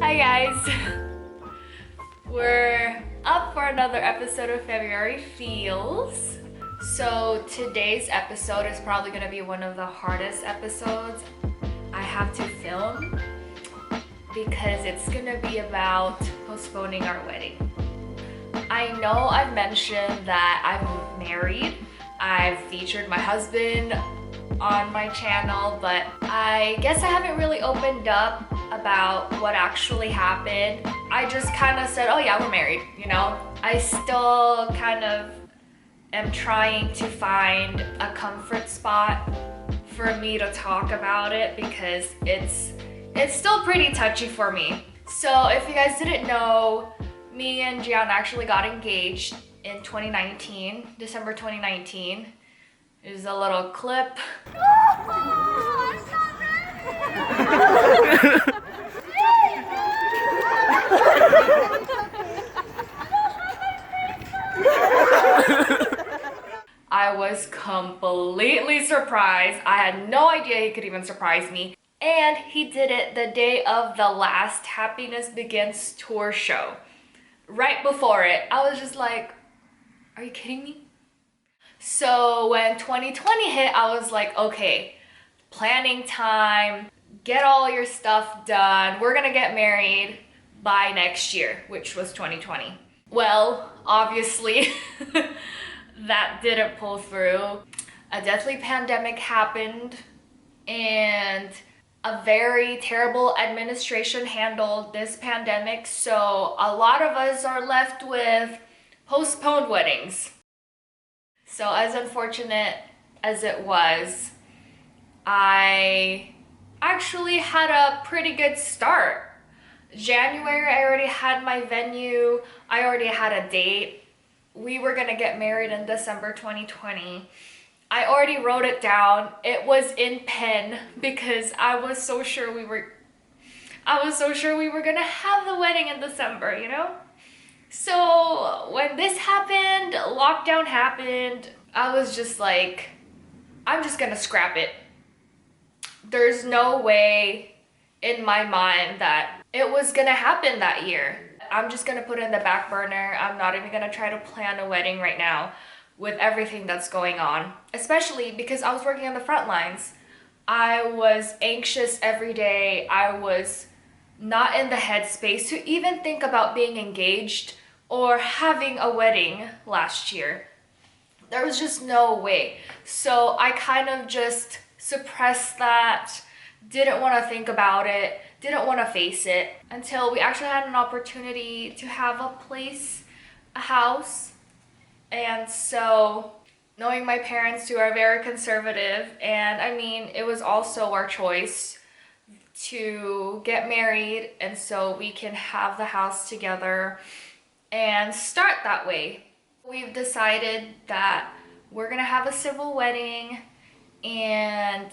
Hi guys! We're up for another episode of February Feels. So today's episode is probably going to be one of the hardest episodes I have to film because it's going to be about postponing our wedding. I know I've mentioned that I'm married. I've featured my husband on my channel, but I guess I haven't really opened up about what actually happened. I just kind of said, oh yeah, we're married, you know? I still kind of am trying to find a comfort spot for me to talk about it because it's still pretty touchy for me. So if you guys didn't know, me and Gian actually got engaged in 2019, December 2019. Here's a little clip. I was completely surprised. I had no idea he could even surprise me. And he did it the day of the last Happiness Begins tour show. Right before it, I was just like, are you kidding me? So when 2020 hit, I was like, okay, planning time, get all your stuff done. We're gonna get married by next year, which was 2020. Well, obviously, that didn't pull through. A deathly pandemic happened and a very terrible administration handled this pandemic. So a lot of us are left with postponed weddings. So as unfortunate as it was, I actually had a pretty good start. January, I already had my venue. I already had a date. We were gonna get married in December 2020. I already wrote it down. It was in pen because I was so sure we were gonna have the wedding in December, you know? So when this happened, lockdown happened, I was just like, I'm just gonna scrap it. There's no way in my mind that it was gonna happen that year. I'm just gonna put it in the back burner. I'm not even gonna try to plan a wedding right now with everything that's going on, especially because I was working on the front lines. I was anxious every day. I was not in the headspace to even think about being engaged or having a wedding last year. There was just no way. So I kind of just suppressed that, didn't want to think about it, didn't want to face it until we actually had an opportunity to have a place, a house. And so knowing my parents who are very conservative, and I mean, it was also our choice to get married, and so we can have the house together and start that way. We've decided that we're gonna have a civil wedding and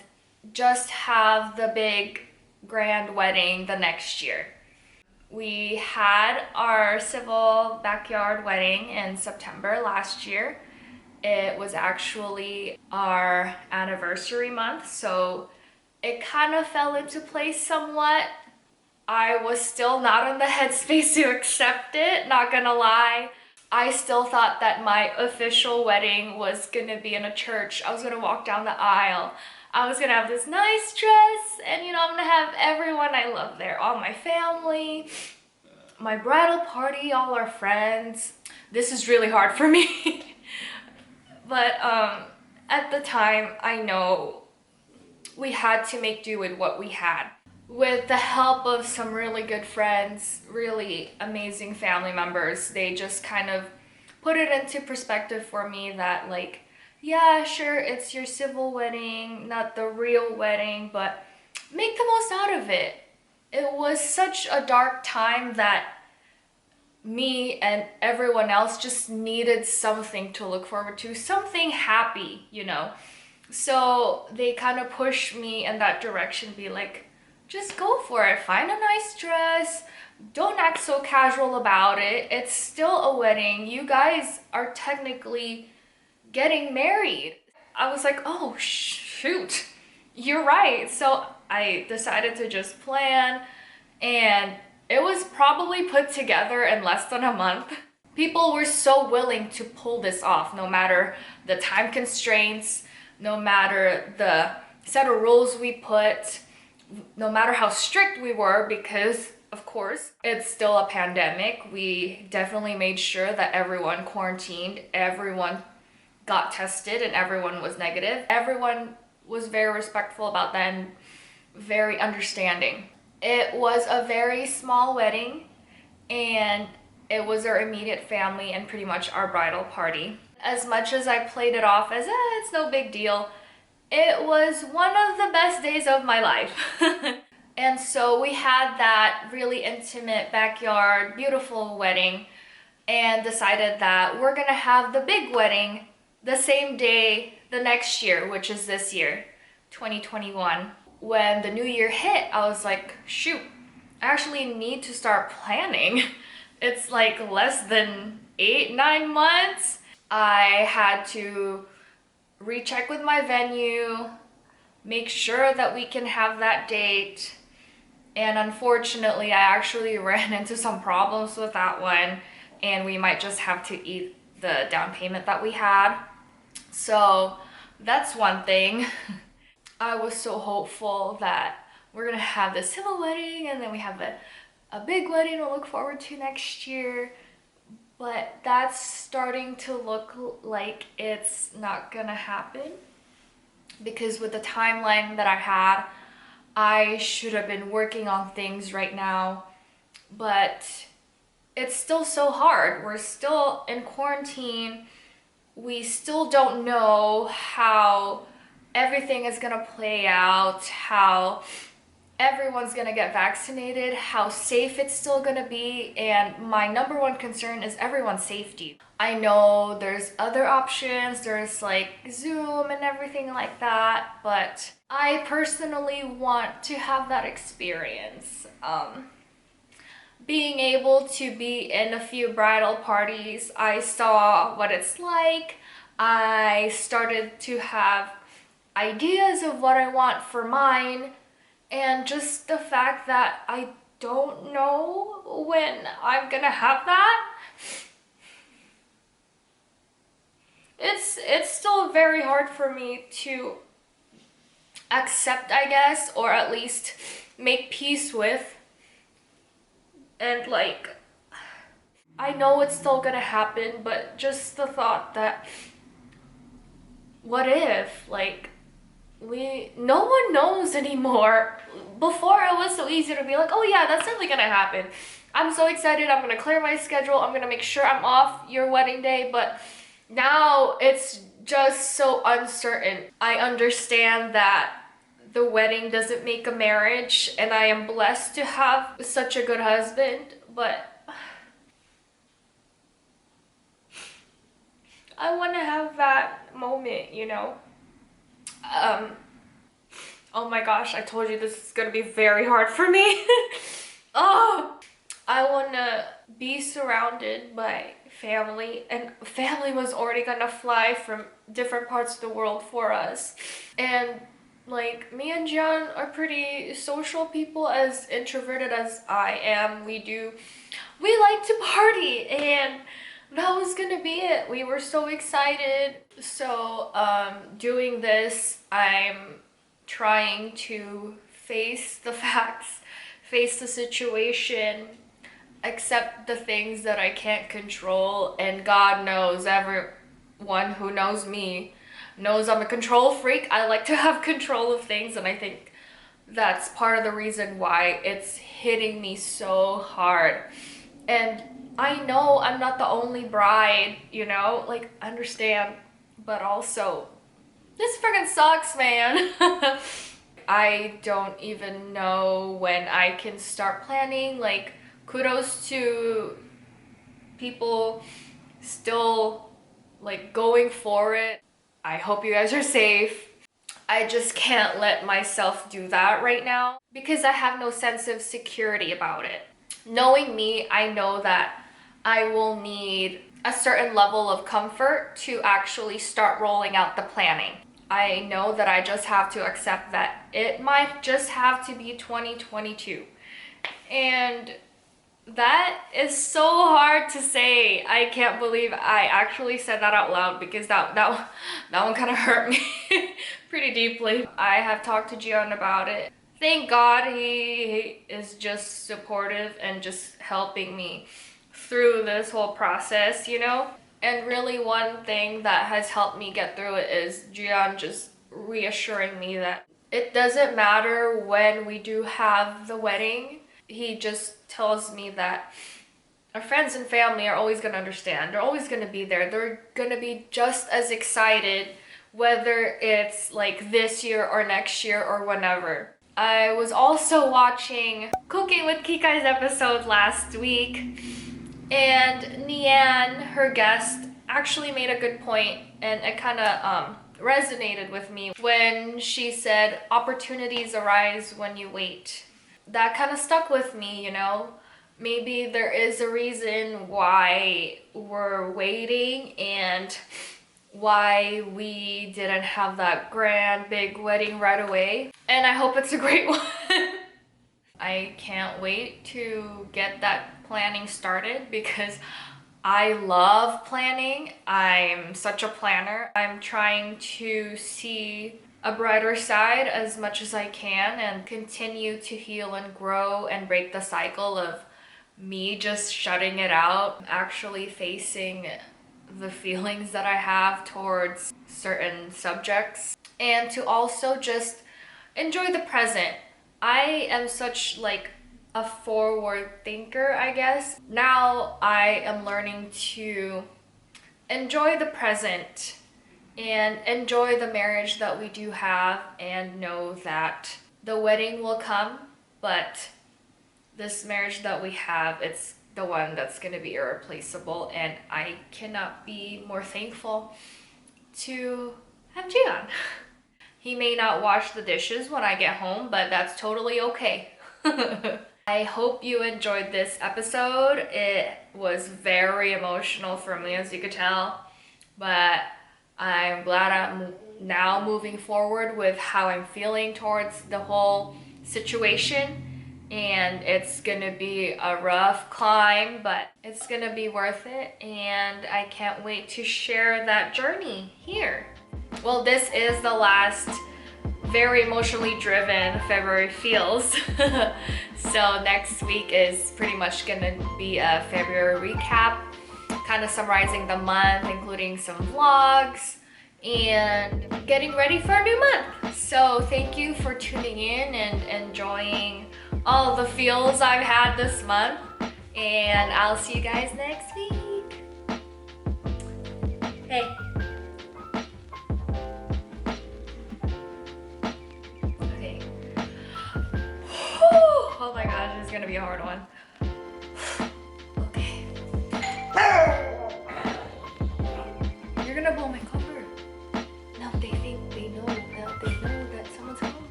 just have the big grand wedding the next year. We had our civil backyard wedding in September last year. It was actually our anniversary month, so it kind of fell into place somewhat. I was still not in the headspace to accept it, not gonna lie. I still thought that my official wedding was gonna be in a church. I was gonna walk down the aisle. I was gonna have this nice dress, and you know, I'm gonna have everyone I love there, all my family, my bridal party, all our friends. This is really hard for me. But at the time, I know we had to make do with what we had. With the help of some really good friends, really amazing family members, they just kind of put it into perspective for me that like, yeah, sure, it's your civil wedding, not the real wedding, but make the most out of it. It was such a dark time that me and everyone else just needed something to look forward to, something happy, you know? So they kind of pushed me in that direction, be like, just go for it, find a nice dress, don't act so casual about it, it's still a wedding, you guys are technically getting married. I was like, oh shoot, you're right. So I decided to just plan and It was probably put together in less than a month. People were so willing to pull this off, no matter the time constraints, no matter the set of rules we put, no matter how strict we were, because of course it's still a pandemic. We definitely made sure that everyone quarantined, everyone got tested, and everyone was negative. Everyone was very respectful about that and very understanding. It was a very small wedding, and it was our immediate family and pretty much our bridal party. As much as I played it off as, it's no big deal, it was one of the best days of my life. And so we had that really intimate backyard, beautiful wedding, and decided that we're gonna have the big wedding the same day the next year, which is this year, 2021. When the new year hit, I was like, shoot, I actually need to start planning. It's like less than 8-9 months. I had to recheck with my venue, make sure that we can have that date. And unfortunately, I actually ran into some problems with that one, and we might just have to eat the down payment that we had. So that's one thing. I was so hopeful that we're gonna have this civil wedding and then we have a big wedding to look forward to next year. But that's starting to look like it's not gonna happen, because with the timeline that I had, I should have been working on things right now, but it's still so hard. We're still in quarantine. We still don't know how everything is gonna play out, how everyone's gonna get vaccinated, how safe it's still gonna be, and my number one concern is everyone's safety. I know there's other options, there's like Zoom and everything like that, but I personally want to have that experience. Being able to be in a few bridal parties, I saw what it's like. I started to have ideas of what I want for mine, and just the fact that I don't know when I'm gonna have that, it's still very hard for me to accept, I guess, or at least make peace with. And like, I know it's still gonna happen, but just the thought that, what if, like, no one knows anymore. Before, it was so easy to be like, oh yeah, that's definitely gonna happen. I'm so excited, I'm gonna clear my schedule, I'm gonna make sure I'm off your wedding day, but now it's just so uncertain. I understand that the wedding doesn't make a marriage, and I am blessed to have such a good husband, but I want to have that moment, you know? Oh my gosh, I told you this is gonna be very hard for me. Oh, I want to be surrounded by family, and family was already gonna fly from different parts of the world for us. And like, me and John are pretty social people, as introverted as I am. We like to party, and that was gonna be it. We were so excited. So doing this, I'm trying to face the facts, face the situation, accept the things that I can't control, and God knows, everyone who knows me knows I'm a control freak. I like to have control of things, and I think that's part of the reason why it's hitting me so hard. And I know I'm not the only bride, you know, like, understand, but also, this freaking sucks, man. I don't even know when I can start planning. Like, kudos to people still like going for it. I hope you guys are safe. I just can't let myself do that right now because I have no sense of security about it. Knowing me, I know that I will need a certain level of comfort to actually start rolling out the planning. I know that I just have to accept that it might just have to be 2022. And That is so hard to say. I can't believe I actually said that out loud because that one kind of hurt me pretty deeply. I have talked to Gion about it. Thank God he is just supportive and just helping me through this whole process, you know? And really one thing that has helped me get through it is Gion just reassuring me that it doesn't matter when we do have the wedding. He just tells me that our friends and family are always going to understand. They're always going to be there. They're going to be just as excited whether it's like this year or next year or whenever. I was also watching Cooking with Kikai's episode last week, and Nian, her guest, actually made a good point, and it kind of resonated with me when she said opportunities arise when you wait. That kind of stuck with me, you know. Maybe there is a reason why we're waiting and why we didn't have that grand big wedding right away. And I hope it's a great one. I can't wait to get that planning started because I love planning. I'm such a planner. I'm trying to see a brighter side as much as I can and continue to heal and grow and break the cycle of me just shutting it out, actually facing the feelings that I have towards certain subjects, and to also just enjoy the present. I am such like a forward thinker, I guess. Now I am learning to enjoy the present and enjoy the marriage that we do have and know that the wedding will come, but this marriage that we have, it's the one that's going to be irreplaceable, and I cannot be more thankful to have Jian. He may not wash the dishes when I get home, but that's totally okay. I hope you enjoyed this episode. It was very emotional for me, as you could tell, but I'm glad I'm now moving forward with how I'm feeling towards the whole situation. And it's gonna be a rough climb, but it's gonna be worth it, and I can't wait to share that journey here. Well, this is the last very emotionally driven February feels. So next week is pretty much gonna be a February recap, kind of summarizing the month, including some vlogs and getting ready for a new month. So thank you for tuning in and enjoying all the feels I've had this month, and I'll see you guys next week. Hey. Okay. Oh my gosh, it's gonna be a hard one.